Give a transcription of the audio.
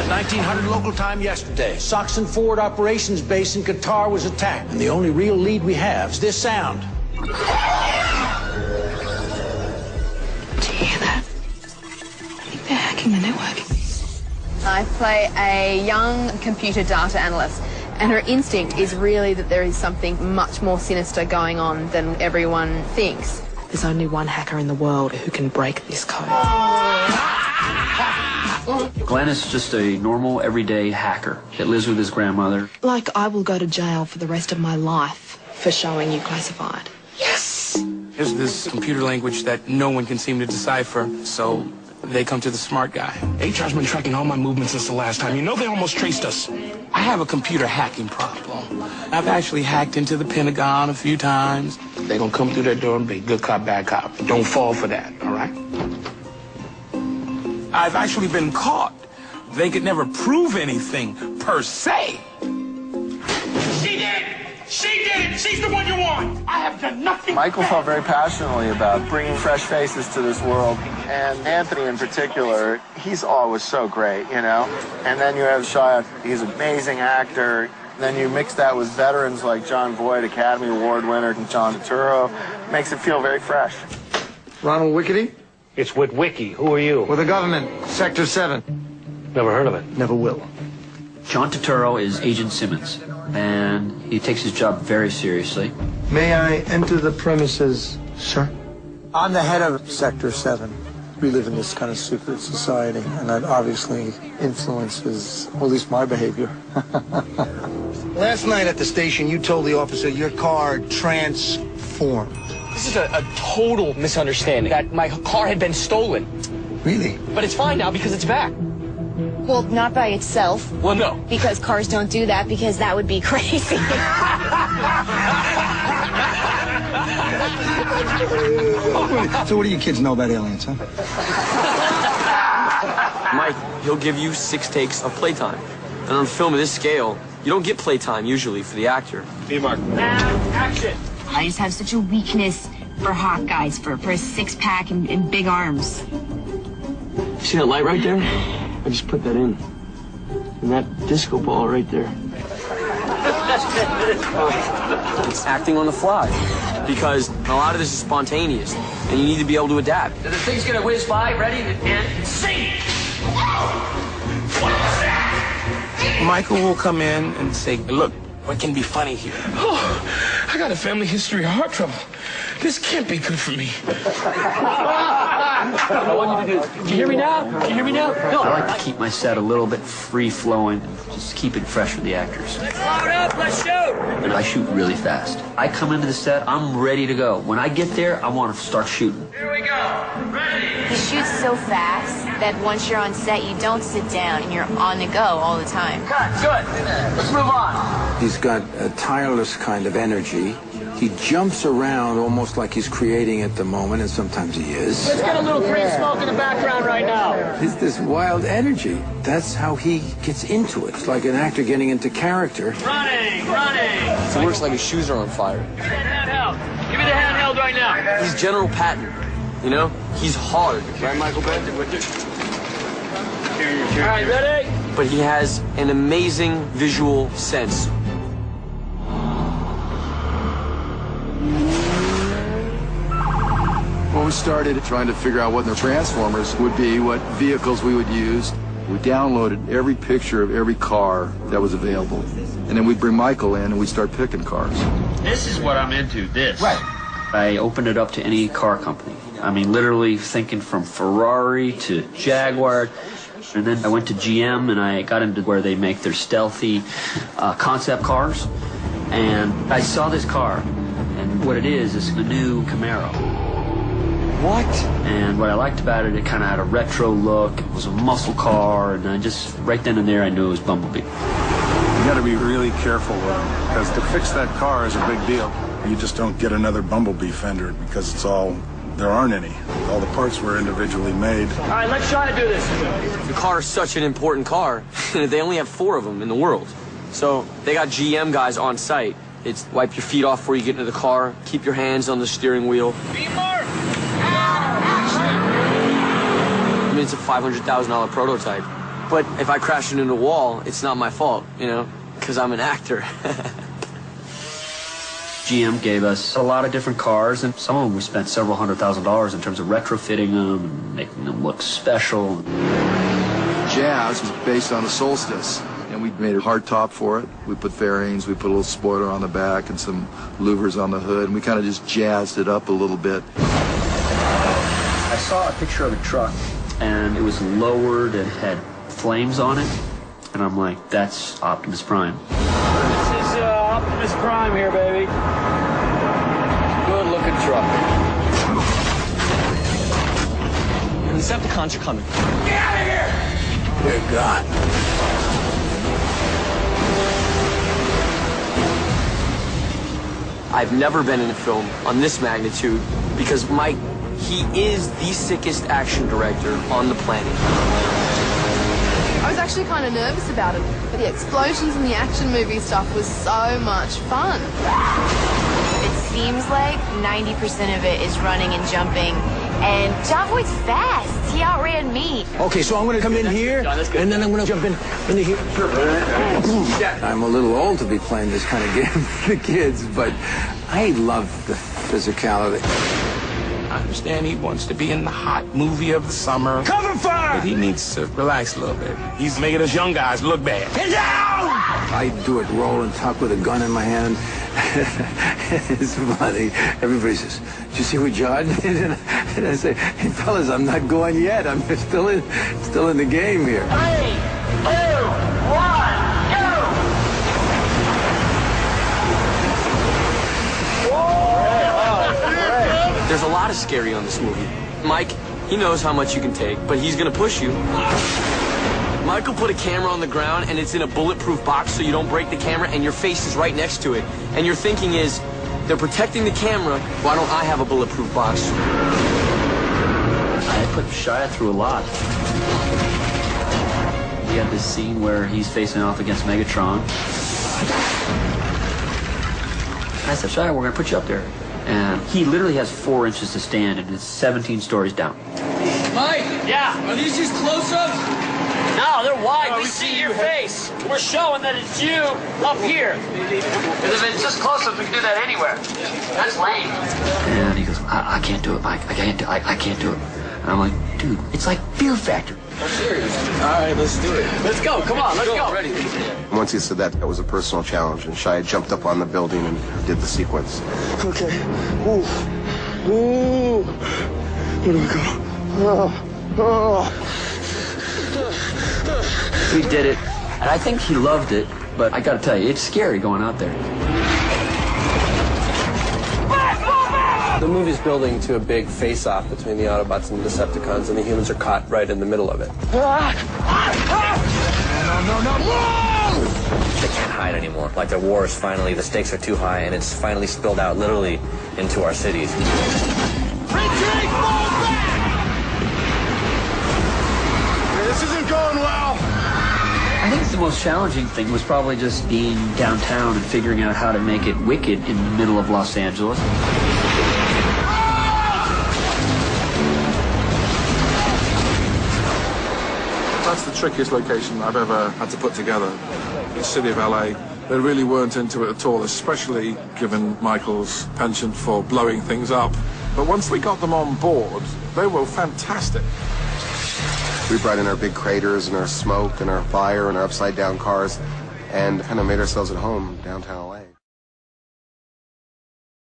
1900 local time yesterday, Soxon Forward Operations Base in Qatar was attacked. And the only real lead we have is this sound. Do you hear that? I think they're hacking the network. I play a young computer data analyst, and her instinct is really that there is something much more sinister going on than everyone thinks. There's only one hacker in the world who can break this code. Glenn is just a normal, everyday hacker that lives with his grandmother. Like, I will go to jail for the rest of my life for showing you classified. Yes! There's this computer language that no one can seem to decipher, so they come to the smart guy. HR's been tracking all my movements since the last time. You know they almost traced us. I have a computer hacking problem. I've actually hacked into the Pentagon a few times. They gonna come through that door and be good cop, bad cop. Don't fall for that, all right? I've actually been caught. They could never prove anything, per se. She did! She did it! She's the one you want! I have done nothing. Michael felt very passionately about bringing fresh faces to this world, and Anthony in particular, he's always so great, you know? And then you have Shia, he's an amazing actor. And then you mix that with veterans like John Voight, Academy Award winner, and John Turturro, makes it feel very fresh. Ronald Wickety? It's Witwicky. Who are you? With the government, Sector 7. Never heard of it. Never will. John Turturro is Agent Simmons, and he takes his job very seriously. May I enter the premises, sir? I'm the head of Sector 7. We live in this kind of secret society, and that obviously influences, well, at least my behavior. Last night at the station, you told the officer your car transformed. This is a total misunderstanding, that my car had been stolen. Really? But it's fine now because it's back. Well, not by itself. Well, no. Because cars don't do that, because that would be crazy. So what do you kids know about aliens, huh? Mike, he'll give you 6 takes of playtime. And on a film of this scale, you don't get playtime usually for the actor. D-Mark. Action! I just have such a weakness for hot guys, for a six-pack and big arms. See that light right there? I just put that in. And that disco ball right there. It's acting on the fly. Because a lot of this is spontaneous. And you need to be able to adapt. The thing's gonna whiz by, ready, and sing! Michael will come in and say, look, what can be funny here? Oh, I got a family history of heart trouble. This can't be good for me. I want you to do this. Can you hear me now? Can you hear me now? No. I like to keep my set a little bit free-flowing, just keep it fresh for the actors. Let's load up, let's shoot! And I shoot really fast. I come into the set, I'm ready to go. When I get there, I want to start shooting. Here we go. Ready? He shoots so fast that once you're on set, you don't sit down and you're on the go all the time. Cut, good. Let's move on. He's got a tireless kind of energy. He jumps around almost like he's creating at the moment, and sometimes he is. Let's get a little green smoke in the background right now. It's this wild energy. That's how he gets into it. It's like an actor getting into character. Running. It works like his shoes are on fire. Give me that handheld. Give me the handheld right now. He's General Patton, you know? He's hard. Right, Michael Bay? All right, ready? But he has an amazing visual sense. When we started trying to figure out what the Transformers would be, what vehicles we would use, we downloaded every picture of every car that was available. And then we'd bring Michael in and we'd start picking cars. This is what I'm into, this. Right. I opened it up to any car company. I mean, literally thinking from Ferrari to Jaguar. And then I went to GM and I got into where they make their stealthy concept cars. And I saw this car. And what it is a new Camaro. What? And what I liked about it, it kind of had a retro look. It was a muscle car, and I just, right then and there, I knew it was Bumblebee. You got to be really careful with them, because to fix that car is a big deal. You just don't get another Bumblebee fender because there aren't any. All the parts were individually made. All right, let's try to do this. The car is such an important car. They only have 4 of them in the world. So they got GM guys on site. It's wipe your feet off before you get into the car, keep your hands on the steering wheel. I mean, it's a $500,000 prototype. But if I crash into a wall, it's not my fault, you know, because I'm an actor. GM gave us a lot of different cars, and some of them we spent several $100,000 in terms of retrofitting them and making them look special. Jazz was based on the Solstice, and we made a hard top for it. We put fairings, we put a little spoiler on the back and some louvers on the hood, and we kind of just jazzed it up a little bit. I saw a picture of a truck, and it was lowered and had flames on it, and I'm like, that's Optimus Prime. This is Optimus Prime here, baby. Good looking truck. The Decepticons are coming. Get out of here! Dear God. I've never been in a film on this magnitude because Mike, he is the sickest action director on the planet. I was actually kind of nervous about it, but the explosions and the action movie stuff was so much fun. It seems like 90% of it is running and jumping, and John Boyd's fast. He outran me. Okay, so I'm going to come in here, and then I'm going to jump into here. I'm a little old to be playing this kind of game for the kids, but I love the physicality. I understand he wants to be in the hot movie of the summer. Cover fire! But he needs to relax a little bit. He's making us young guys look bad. Get down! I do it roll and tuck with a gun in my hand. It's funny. Everybody says, "Did you see what John did?" And I say, "Hey, fellas, I'm not going yet. I'm still in the game here." 3, 2, 1, go! There's a lot of scary on this movie. Mike, he knows how much you can take, but he's gonna push you. Michael put a camera on the ground and it's in a bulletproof box so you don't break the camera and your face is right next to it. And your thinking is, they're protecting the camera, why don't I have a bulletproof box? I put Shia through a lot. We had this scene where he's facing off against Megatron. And I said, Shia, we're gonna put you up there. And he literally has 4 inches to stand and it's 17 stories down. Mike! Yeah? Are these just close-ups? No, they're wide. We see your face. We're showing that it's you up here. Because if it's just close-ups, we can do that anywhere. That's lame. And he goes, I can't do it, Mike. I can't do it. And I'm like, dude, it's like Fear Factor. I'm serious. All right, let's do it. Let's go. Come on, let's go. Ready. Once he said that was a personal challenge, and Shia jumped up on the building and did the sequence. Okay. Ooh. Ooh. Where do we go? Oh. We did it, and I think he loved it, but I gotta tell you, it's scary going out there. The movie's building to a big face-off between the Autobots and the Decepticons, and the humans are caught right in the middle of it. No! They can't hide anymore. Like the war is finally, the stakes are too high, and it's finally spilled out literally into our cities. Retreat! Fall back! This isn't going well. I think the most challenging thing was probably just being downtown and figuring out how to make it wicked in the middle of Los Angeles. That's the trickiest location I've ever had to put together. The city of LA, they really weren't into it at all, especially given Michael's penchant for blowing things up. But once we got them on board, they were fantastic. We brought in our big craters and our smoke and our fire and our upside-down cars and kind of made ourselves at home downtown LA.